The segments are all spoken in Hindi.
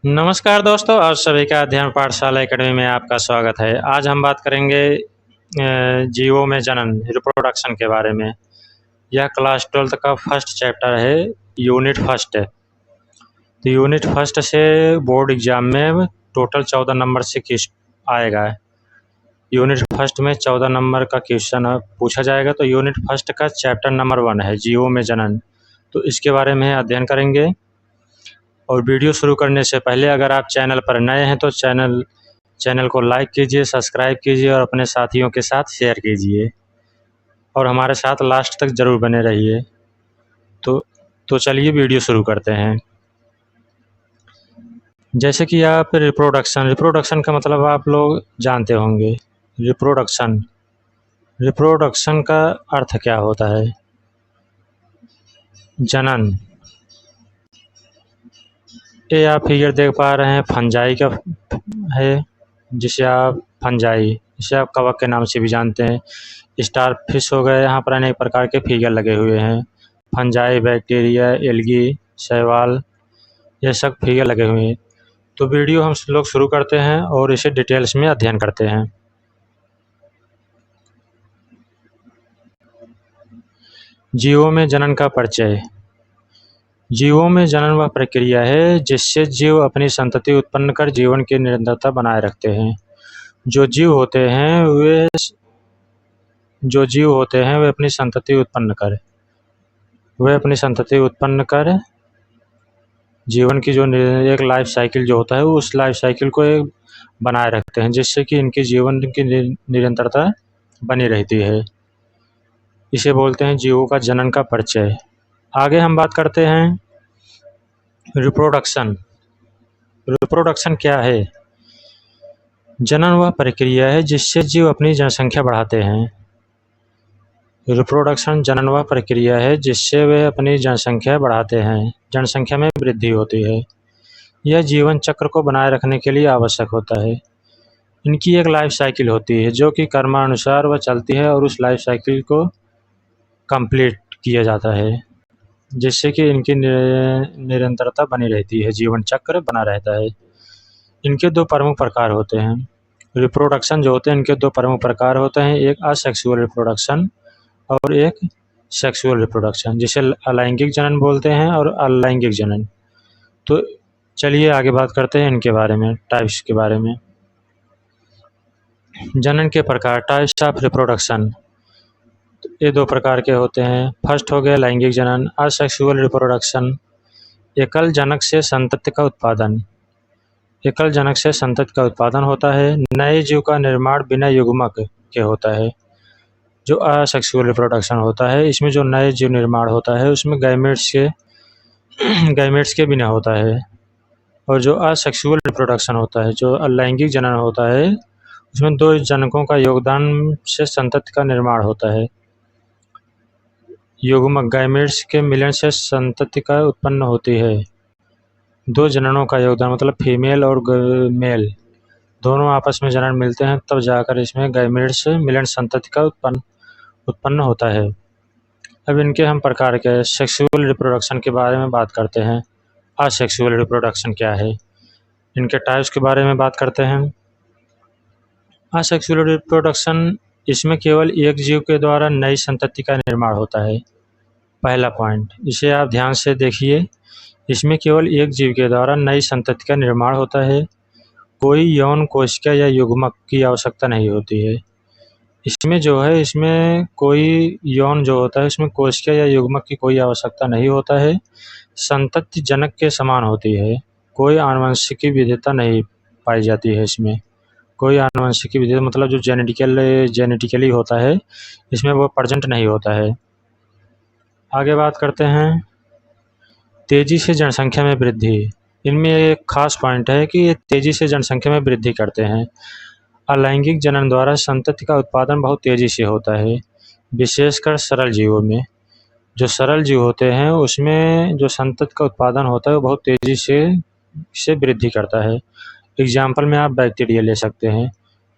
नमस्कार दोस्तों, आप सभी का अध्ययन पाठशाला एकेडमी में आपका स्वागत है। आज हम बात करेंगे जीवों में जनन रिप्रोडक्शन के बारे में। यह क्लास 12th का फर्स्ट चैप्टर है, यूनिट फर्स्ट है। तो यूनिट फर्स्ट से बोर्ड एग्जाम में टोटल 14 नंबर से क्वेश्चन आएगा। यूनिट फर्स्ट में 14 नंबर का क्वेश्चन पूछा जाएगा। तो यूनिट फर्स्ट का चैप्टर नंबर 1 है जीवों में जनन। तो इसके बारे में अध्ययन करेंगे। और वीडियो शुरू करने से पहले अगर आप चैनल पर नए हैं तो चैनल को लाइक कीजिए, सब्सक्राइब कीजिए और अपने साथियों के साथ शेयर कीजिए और हमारे साथ लास्ट तक ज़रूर बने रहिए। तो चलिए वीडियो शुरू करते हैं। जैसे कि आप रिप्रोडक्शन का मतलब आप लोग जानते होंगे। रिप्रोडक्शन का अर्थ क्या होता है? जनन। ये आप फिगर देख पा रहे हैं, फंजाई का है, जिसे आप कवक के नाम से भी जानते हैं। स्टार फिश हो गए। यहाँ पर अनेक प्रकार के फिगर लगे हुए हैं। फंजाई, बैक्टीरिया, एल्गी, शैवाल, ये सब फिगर लगे हुए हैं। तो वीडियो हम लोग शुरू करते हैं और इसे डिटेल्स में अध्ययन करते हैं। जीवों में जनन का परिचय। जीवों में जनन वह प्रक्रिया है जिससे जीव अपनी संतति उत्पन्न कर जीवन की निरंतरता बनाए रखते हैं। जो जीव होते हैं वे अपनी संतति उत्पन्न कर जीवन की जो एक लाइफ साइकिल जो होता है उस लाइफ साइकिल को बनाए रखते हैं, जिससे कि इनके जीवन की निरंतरता बनी रहती है। इसे बोलते हैं जीवों का जनन का परिचय। आगे हम बात करते हैं रिप्रोडक्शन क्या है? जनन वह प्रक्रिया है जिससे जीव अपनी जनसंख्या बढ़ाते हैं। जनन वह प्रक्रिया है जिससे वे अपनी जनसंख्या बढ़ाते हैं, जनसंख्या में वृद्धि होती है। यह जीवन चक्र को बनाए रखने के लिए आवश्यक होता है। इनकी एक लाइफ साइकिल होती है जो कि क्रमानुसार वह चलती है और उस लाइफ साइकिल को कंप्लीट किया जाता है, जिससे कि इनकी निरंतरता बनी रहती है, जीवन चक्र बना रहता है। इनके दो प्रमुख प्रकार होते हैं। रिप्रोडक्शन जो होते हैं इनके दो प्रमुख प्रकार होते हैं, एक असेक्सुअल रिप्रोडक्शन और एक सेक्सुअल रिप्रोडक्शन, जिसे अलैंगिक जनन बोलते हैं और अलैंगिक जनन। तो चलिए आगे बात करते हैं इनके बारे में, टाइप्स के बारे में। जनन के प्रकार, टाइप्स ऑफ रिप्रोडक्शन। ये दो प्रकार के होते हैं। फर्स्ट हो गया लैंगिक जनन, असेक्सुअल रिप्रोडक्शन। एकल जनक से संतति का उत्पादन होता है। नए जीव का निर्माण बिना युग्मक के होता है। जो असेक्सुअल रिप्रोडक्शन होता है इसमें जो नए जीव निर्माण होता है उसमें गैमेट्स के बिना होता है। और जो असेक्सुअल रिप्रोडक्शन होता है, जो अलैंगिक जनन होता है, उसमें दो जनकों का योगदान से संतति का निर्माण होता है। युग्मक गैमेट्स के मिलन से संतति का उत्पन्न होती है। दो जननों का योगदान मतलब फीमेल और मेल दोनों आपस में जनन मिलते हैं, तब जाकर इसमें गैमेट्स मिलन संतति का उत्पन्न होता है। अब इनके हम प्रकार के सेक्सुअल रिप्रोडक्शन के बारे में बात करते हैं। असेक्सुअल रिप्रोडक्शन क्या है, इनके टाइप्स के बारे में बात करते हैं। असेक्सुअल रिप्रोडक्शन, इसमें केवल एक जीव के द्वारा नई संतति का निर्माण होता है। पहला पॉइंट, इसे आप ध्यान से देखिए। इसमें केवल एक जीव के द्वारा नई संतति का निर्माण होता है। कोई यौन कोशिका या युग्मक की आवश्यकता नहीं होती है। इसमें कोई यौन जो होता है इसमें कोशिका या युग्मक की कोई आवश्यकता नहीं होता है। संतति जनक के समान होती है। कोई आनुवंशिक विविधता नहीं पाई जाती है। इसमें कोई आनुवंशिक विविधता मतलब जो जेनेटिकली होता है इसमें वो प्रेजेंट नहीं होता है। आगे बात करते हैं तेजी से जनसंख्या में वृद्धि। इनमें एक खास पॉइंट है कि ये तेजी से जनसंख्या में वृद्धि करते हैं। अलैंगिक जनन द्वारा संतति का उत्पादन बहुत तेजी से होता है, विशेषकर सरल जीवों में। जो सरल जीव होते हैं उसमें जो संतति का उत्पादन होता है वो बहुत तेजी से वृद्धि करता है। एग्जाम्पल में आप बैक्टीरिया ले सकते हैं।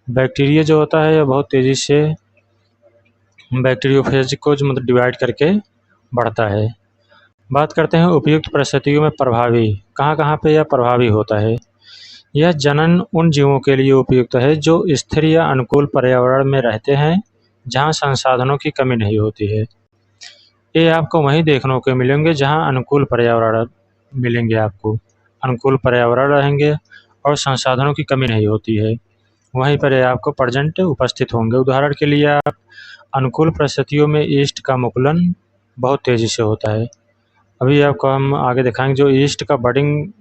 बैक्टीरिया जो होता है बहुत तेजी से बैक्टीरियोफेज को जो मतलब डिवाइड करके बढ़ता है। बात करते हैं उपयुक्त परिस्थितियों में प्रभावी, कहाँ-कहाँ पे यह प्रभावी होता है। यह जनन उन जीवों के लिए उपयुक्त है जो स्थिर या अनुकूल पर्यावरण में रहते हैं, जहाँ संसाधनों की कमी नहीं होती है। ये आपको वहीं देखने को मिलेंगे जहाँ अनुकूल पर्यावरण मिलेंगे आपको। अनुकूल पर्यावरण रहेंगे और संसाधनों की कमी नहीं होती है, वहीं पर ये आपको प्रेजेंट उपस्थित होंगे। उदाहरण के लिए आप अनुकूल परिस्थितियों में ईस्ट का मुकुलन बहुत तेज़ी से होता है। अभी आपको हम आगे दिखाएंगे जो ईस्ट का बडिंग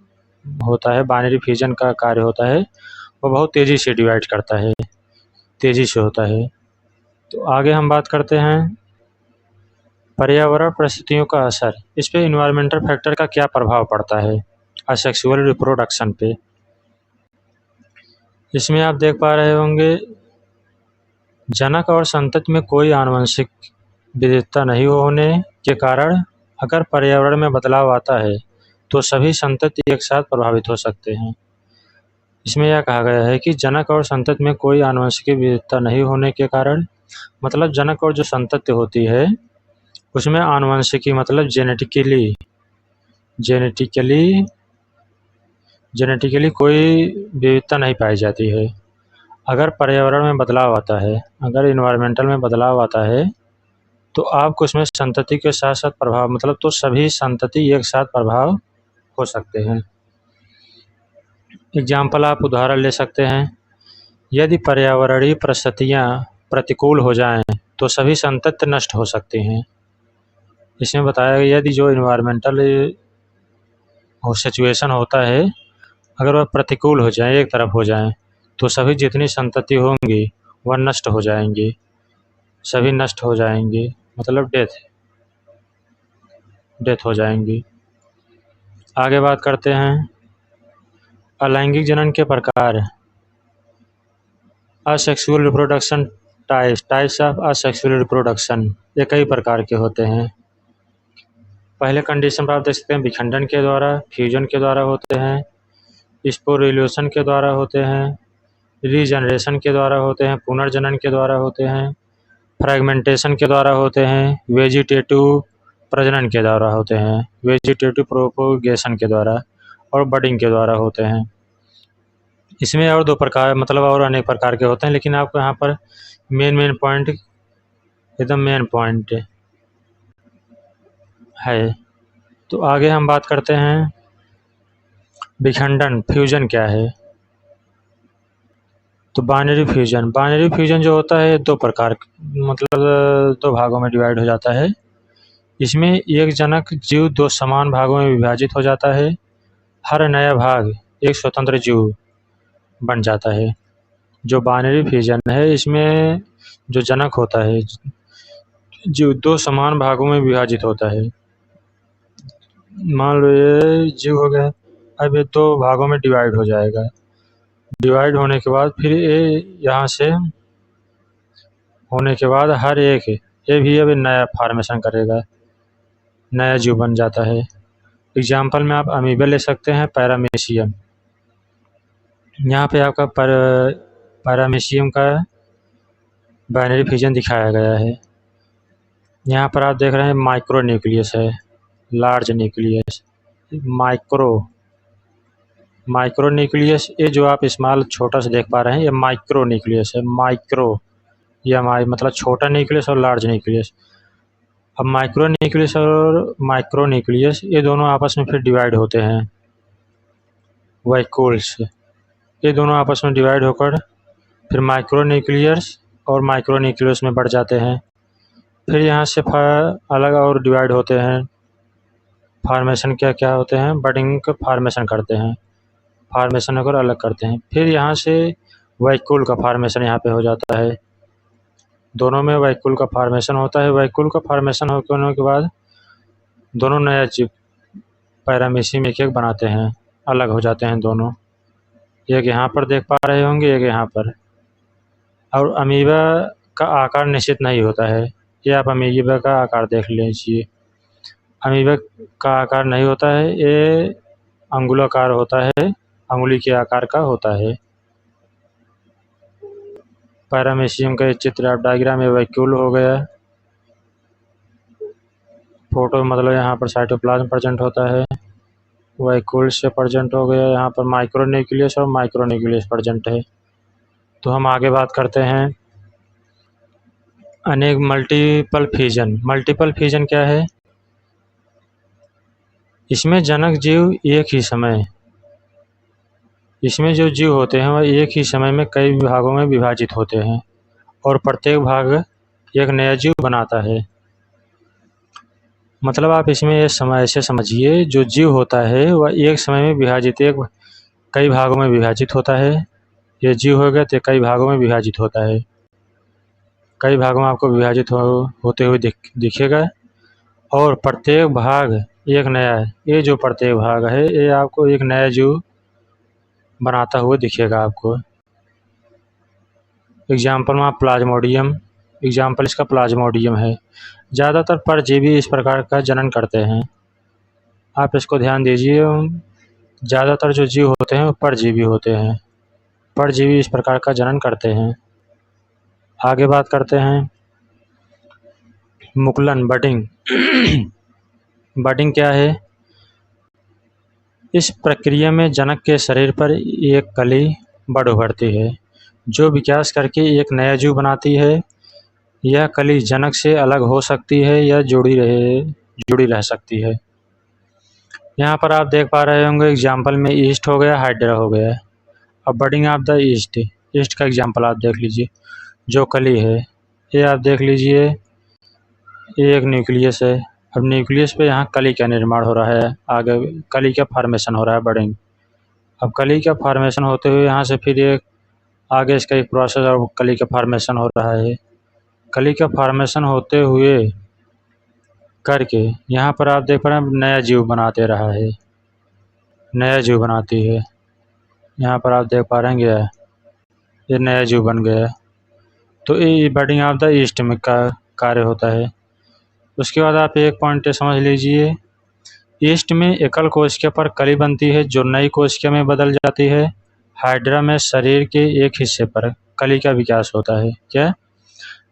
होता है, बाइनरी फ्यूजन का कार्य होता है, वो बहुत तेज़ी से डिवाइड करता है, तेज़ी से होता है। तो आगे हम बात करते हैं पर्यावरण परिस्थितियों का असर, इस पे इन्वायरमेंटल फैक्टर का क्या प्रभाव पड़ता है असेक्सुअल रिप्रोडक्शन पे। इसमें आप देख पा रहे होंगे जनक और संतति में कोई आनुवंशिक विविधता नहीं होने के कारण अगर पर्यावरण में बदलाव आता है तो सभी संतति एक साथ प्रभावित हो सकते हैं। इसमें यह कहा गया है कि जनक और संतति में कोई आनुवंशिक विविधता नहीं होने के कारण, मतलब जनक और जो संतति होती है उसमें आनुवंशिकी मतलब जेनेटिकली कोई विविधता नहीं पाई जाती है। अगर पर्यावरण में बदलाव आता है, अगर इन्वायरमेंटल में बदलाव आता है तो आपको उसमें संतति के साथ साथ प्रभाव, मतलब तो सभी संतति एक साथ प्रभाव हो सकते हैं। एग्जाम्पल आप उदाहरण ले सकते हैं, यदि पर्यावरणीय परिस्थितियाँ प्रतिकूल हो जाएं तो सभी संतति नष्ट हो सकती हैं। इसमें बताया गया यदि जो इन्वायरमेंटल सिचुएशन होता है अगर वह प्रतिकूल हो जाए, एक तरफ हो जाए, तो सभी जितनी संतति होंगी वह नष्ट हो जाएंगी, सभी नष्ट हो जाएंगी, मतलब डेथ हो जाएंगी। आगे बात करते हैं अलैंगिक जनन के प्रकार। Asexual reproduction types of asexual reproduction, ये कई प्रकार के होते हैं। पहले कंडीशन पर आप देख सकते हैं विखंडन के द्वारा, फ्यूजन के द्वारा होते हैं, स्पोरिलेशन के द्वारा होते हैं, रीजनरेशन के द्वारा होते हैं, पुनर्जनन के द्वारा होते हैं, फ्रेगमेंटेशन के द्वारा होते हैं, वेजिटेटिव प्रजनन के द्वारा होते हैं, वेजिटेटिव प्रोपोगेशन के द्वारा, और बडिंग के द्वारा होते हैं। इसमें और दो प्रकार, मतलब और अनेक प्रकार के होते हैं, लेकिन आपको यहाँ पर मेन पॉइंट, एकदम मेन पॉइंट है। तो आगे हम बात करते हैं विखंडन, फ्यूजन क्या है। तो बाइनरी फ्यूजन जो होता है दो प्रकार, मतलब दो भागों में डिवाइड हो जाता है। इसमें एक जनक जीव दो समान भागों में विभाजित हो जाता है, हर नया भाग एक स्वतंत्र जीव बन जाता है। जो बाइनरी फ्यूजन है इसमें जो जनक होता है जीव दो समान भागों में विभाजित होता है। मान लो ये जीव हो गया, अब ये दो भागों में डिवाइड हो जाएगा, डिवाइड होने के बाद फिर ये यहाँ से होने के बाद हर एक ये भी अब नया फॉर्मेशन करेगा, नया जीव बन जाता है। एग्जाम्पल में आप अमीबा ले सकते हैं, पैरामीशियम। यहाँ पे आपका पैरामीशियम का बाइनरी फ्यूजन दिखाया गया है। यहाँ पर आप देख रहे हैं माइक्रो न्यूक्लियस है, लार्ज न्यूक्लियस, माइक्रो न्यूक्लियस, ये जो आप स्मॉल छोटा से देख पा रहे हैं ये माइक्रो न्यूक्लियस है। माइक्रो या मतलब छोटा न्यूक्लियस और लार्ज न्यूक्लियस। अब माइक्रो न्यूक्लियस और माइक्रो न्यूक्लियस ये दोनों आपस में फिर डिवाइड होते हैं वैक्यूल्स, ये दोनों आपस में डिवाइड होकर फिर माइक्रो न्यूक्लियस और माइक्रो न्यूक्लियस में बढ़ जाते हैं। फिर यहाँ से अलग और डिवाइड होते हैं, फॉर्मेशन क्या क्या होते हैं, बडिंग का फॉर्मेशन करते हैं, फॉर्मेशन होकर अलग करते हैं। फिर यहाँ से वैक्यूल का फॉर्मेशन यहाँ पे हो जाता है, दोनों में वैक्यूल का फॉर्मेशन होता है। वैक्यूल का फॉर्मेशन होने के बाद दोनों नया जीव पैरामीशियम एक एक बनाते हैं, अलग हो जाते हैं दोनों। एक यहाँ पर देख पा रहे होंगे, एक यहाँ पर। और अमीबा का आकार निश्चित नहीं होता है, ये आप अमीबा का आकार देख लीजिए। अमीबा का आकार नहीं होता है, ये अंगुलाकार होता है, अंगुली के आकार का होता है। पैरामीशियम का चित्र आप डायग्राम में वैक्यूल हो गया, फोटो मतलब यहाँ पर साइटोप्लाज्म प्रेजेंट होता है, वैक्यूल्स से प्रेजेंट हो गया, यहाँ पर माइक्रोन्यूक्लियस और माइक्रोन्यूक्लियस प्रेजेंट है। तो हम आगे बात करते हैं अनेक मल्टीपल फिजन। मल्टीपल फिजन क्या है? इसमें जनक जीव एक ही समय, इसमें जो जीव होते हैं वह एक ही समय में कई भागों में विभाजित होते हैं और प्रत्येक भाग एक नया जीव बनाता है। मतलब आप इसमें ये समय ऐसे समझिए, जो जीव होता है वह एक समय में विभाजित कई भागों में विभाजित होता है। ये जीव हो गया तो कई भागों में विभाजित होता है, कई भागों में आपको विभाजित होते हुए दिखेगा और प्रत्येक भाग एक नया है। ये जो प्रत्येक भाग है ये आपको एक नया जीव बनाता हुआ दिखेगा आपको। एग्जाम्पल में प्लाज्मोडियम, एग्जाम्पल इसका प्लाज्मोडियम है। ज़्यादातर परजीवी इस प्रकार का जनन करते हैं। आप इसको ध्यान दीजिए, ज़्यादातर जो जीव होते हैं वो परजीवी होते हैं, परजीवी इस प्रकार का जनन करते हैं। आगे बात करते हैं मुकुलन, बडिंग। बडिंग क्या है? इस प्रक्रिया में जनक के शरीर पर एक कली बढ़ उभरती है जो विकास करके एक नया जीव बनाती है। यह कली जनक से अलग हो सकती है या जुड़ी रह सकती है। यहाँ पर आप देख पा रहे होंगे एग्जाम्पल में ईस्ट हो गया, हाइड्रा हो गया। अब budding of the east, east का एग्जाम्पल आप देख लीजिए। जो कली है ये आप देख लीजिए, ये एक न्यूक्लियस है। अब न्यूक्लियस पे यहाँ कली का निर्माण हो रहा है, आगे कली का फॉर्मेशन हो रहा है, बडिंग। अब कली का फॉर्मेशन होते हुए यहाँ से फिर एक आगे इसका एक प्रोसेस और कली का फॉर्मेशन हो रहा है। कली का फॉर्मेशन होते हुए करके यहाँ पर आप देख पा रहे हैं नया जीव बनाते रहा है, नया जीव बनाती है। यहाँ पर आप देख पा रहे हैं ये नया जीव बन गया। तो ये बडिंग ऑफ द ईस्ट में का कार्य होता है। उसके बाद आप एक पॉइंट समझ लीजिए, ईस्ट में एकल कोशिका पर कली बनती है जो नई कोशिका में बदल जाती है। हाइड्रा में शरीर के एक हिस्से पर कली का विकास होता है। क्या?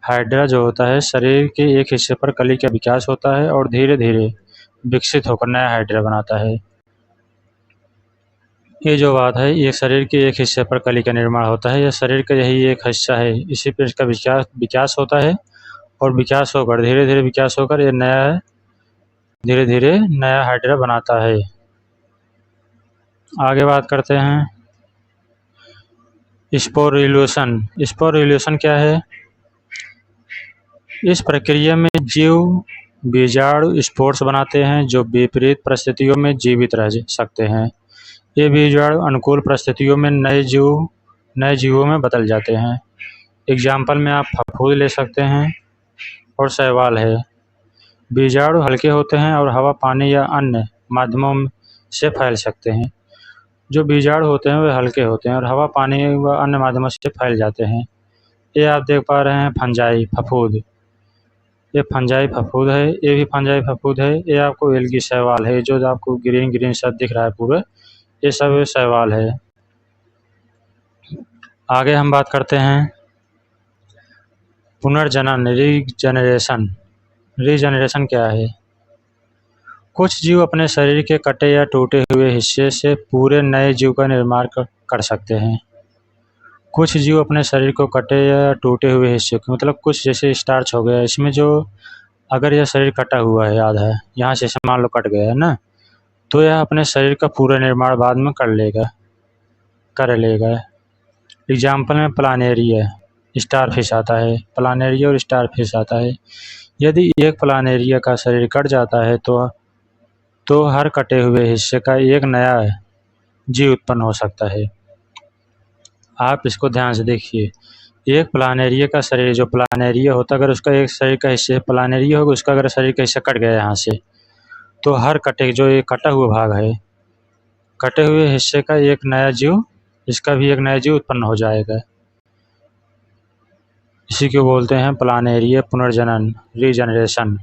हाइड्रा जो होता है शरीर के एक हिस्से पर कली का विकास होता है और धीरे धीरे विकसित होकर नया हाइड्रा बनाता है। ये जो बात है, ये शरीर के एक हिस्से पर कली का निर्माण होता है, यह शरीर का यही एक हिस्सा है, इसी पर इसका विकास होता है और विकास होकर धीरे धीरे विकास होकर ये धीरे धीरे नया हाइड्रा बनाता है। आगे बात करते हैं स्पोरिलेशन। स्पोरिलेशन क्या है? इस प्रक्रिया में जीव बीजाणु स्पोर्स बनाते हैं जो विपरीत परिस्थितियों में जीवित रह सकते हैं। ये बीजाणु अनुकूल परिस्थितियों में नए जीवों में बदल जाते हैं। एग्जाम्पल में आप फफूंद ले सकते हैं और शैवाल है। बीजाणु हल्के होते हैं और हवा, पानी या अन्य माध्यमों से फैल सकते हैं। जो बीजाणु होते हैं वे हल्के होते हैं और हवा, पानी व अन्य माध्यमों से फैल जाते हैं। ये आप देख पा रहे हैं फंजाई, फफूंद। ये फंजाई फफूंद है, ये भी फंजाई फफूंद है। ये आपको एल्गी शैवाल है, जो आपको ग्रीन ग्रीन सब दिख रहा है पूरा, ये सब शैवाल है। आगे हम बात करते हैं पुनर्जनन, रीजनरेशन। रीजनरेशन क्या है? कुछ जीव अपने शरीर के कटे या टूटे हुए हिस्से से पूरे नए जीव का निर्माण कर सकते हैं। कुछ जीव अपने शरीर को कटे या टूटे हुए हिस्से को, मतलब कुछ जैसे स्टार्च हो गया, इसमें जो अगर यह शरीर कटा हुआ है आधा है, यहाँ से मान लो कट गया है ना, तो यह अपने शरीर का पूरा निर्माण बाद में कर लेगा। एग्जाम्पल में प्लानेरिया, स्टारफिश आता है। प्लानेरिया और स्टारफिश आता है। यदि एक प्लानेरिया का शरीर कट जाता है तो हर कटे हुए हिस्से का एक नया जीव उत्पन्न हो सकता है। आप इसको ध्यान से देखिए, एक प्लानेरिया का शरीर, जो प्लानेरिया होता है, अगर उसका एक शरीर का हिस्से प्लानेरिया होगा, उसका अगर शरीर का हिस्सा कट गया यहाँ से, तो हर जो ये कटा हुआ भाग है, कटे हुए हिस्से का एक नया जीव, इसका भी एक नया जीव उत्पन्न हो जाएगा। इसी को बोलते हैं प्लानेरिया पुनर्जनन, रीजनरेशन।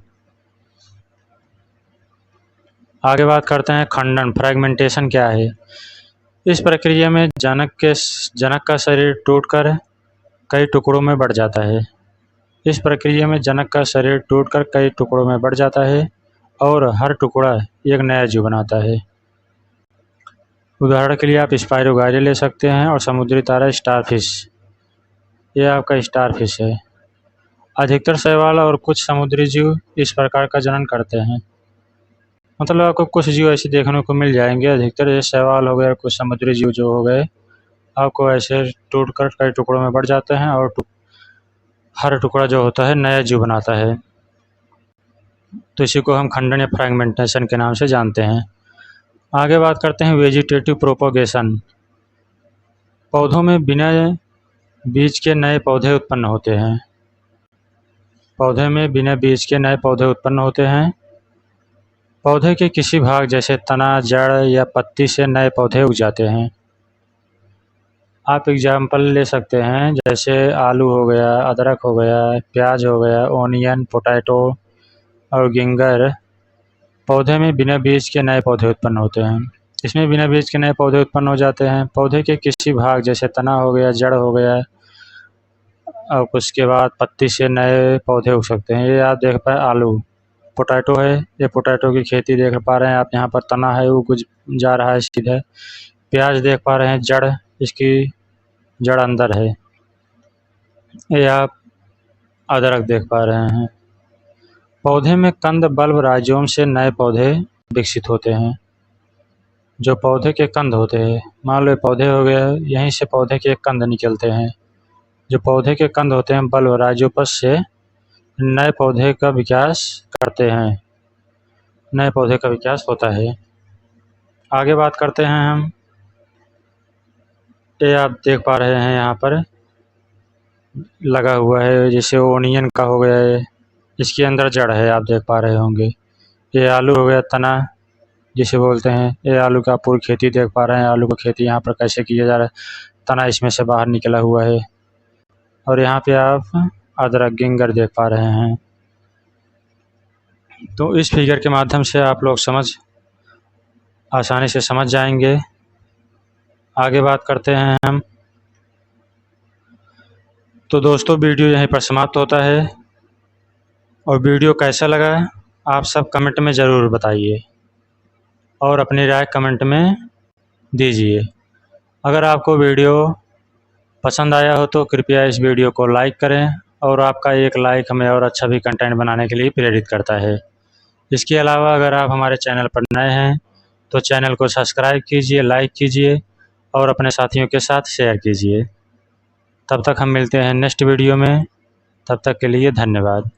आगे बात करते हैं खंडन, फ्रेगमेंटेशन क्या है? इस प्रक्रिया में जनक का शरीर टूटकर कई टुकड़ों में बढ़ जाता है। इस प्रक्रिया में जनक का शरीर टूटकर कई टुकड़ों में बढ़ जाता है और हर टुकड़ा एक नया जीव बनाता है। उदाहरण के लिए आप स्पाइरोगाइरा ले सकते हैं और समुद्री तारा स्टारफिश, ये आपका स्टारफिश है। अधिकतर शैवाल और कुछ समुद्री जीव इस प्रकार का जनन करते हैं। मतलब आपको कुछ जीव ऐसे देखने को मिल जाएंगे, अधिकतर ये शैवाल हो गए, कुछ समुद्री जीव जो हो गए, आपको ऐसे टूटकर कई टुकड़ों में बढ़ जाते हैं और हर टुकड़ा जो होता है नया जीव बनाता है। तो इसी को हम खंडन या फ्रैगमेंटेशन के नाम से जानते हैं। आगे बात करते हैं वेजिटेटिव प्रोपोगेशन। पौधों में बिना बीज के नए पौधे उत्पन्न होते हैं। पौधे में बिना बीज के नए पौधे उत्पन्न होते हैं। पौधे के किसी भाग जैसे तना, जड़ या पत्ती से नए पौधे उग जाते हैं। आप एग्जाम्पल ले सकते हैं, जैसे आलू हो गया, अदरक हो गया, प्याज हो गया, ओनियन, पोटैटो और गिंगर। पौधे में बिना बीज के नए पौधे उत्पन्न होते हैं। इसमें बिना बीज के नए पौधे उत्पन्न हो जाते हैं। पौधे के किसी भाग जैसे तना हो गया, जड़ हो गया और उसके बाद पत्ती से नए पौधे उग सकते हैं। ये आप देख पाए आलू, पोटैटो है, ये पोटैटो की खेती देख पा रहे हैं आप, यहाँ पर तना है वो कुछ जा रहा है सीधे। प्याज देख पा रहे हैं, जड़, इसकी जड़ अंदर है। ये आप अदरक देख पा रहे हैं। पौधे में कंद, बल्ब, राइजोम से नए पौधे विकसित होते हैं। जो पौधे के कंद होते हैं, मान लो पौधे हो गए, यहीं से पौधे के कंद निकलते हैं। जो पौधे के कंद होते हैं, बल्ब, राइजोपस से नए पौधे का विकास करते हैं, नए पौधे का विकास होता है। आगे बात करते हैं हम, ये आप देख पा रहे हैं यहाँ पर लगा हुआ है, जैसे ओनियन का हो गया है, इसके अंदर जड़ है, आप देख पा रहे होंगे। ये आलू हो गया, तना जिसे बोलते हैं। ये आलू का पूरी खेती देख पा रहे हैं, आलू की खेती यहाँ पर कैसे किया जा रहा है, तना इसमें से बाहर निकला हुआ है। और यहाँ पे आप अदरक, गिंगर देख पा रहे हैं। तो इस फिगर के माध्यम से आप लोग आसानी से समझ जाएंगे। आगे बात करते हैं हम। तो दोस्तों वीडियो यहीं पर समाप्त होता है, और वीडियो कैसा लगा आप सब कमेंट में ज़रूर बताइए और अपनी राय कमेंट में दीजिए। अगर आपको वीडियो पसंद आया हो तो कृपया इस वीडियो को लाइक करें, और आपका एक लाइक हमें और अच्छा भी कंटेंट बनाने के लिए प्रेरित करता है। इसके अलावा अगर आप हमारे चैनल पर नए हैं तो चैनल को सब्सक्राइब कीजिए, लाइक कीजिए और अपने साथियों के साथ शेयर कीजिए। तब तक हम मिलते हैं नेक्स्ट वीडियो में, तब तक के लिए धन्यवाद।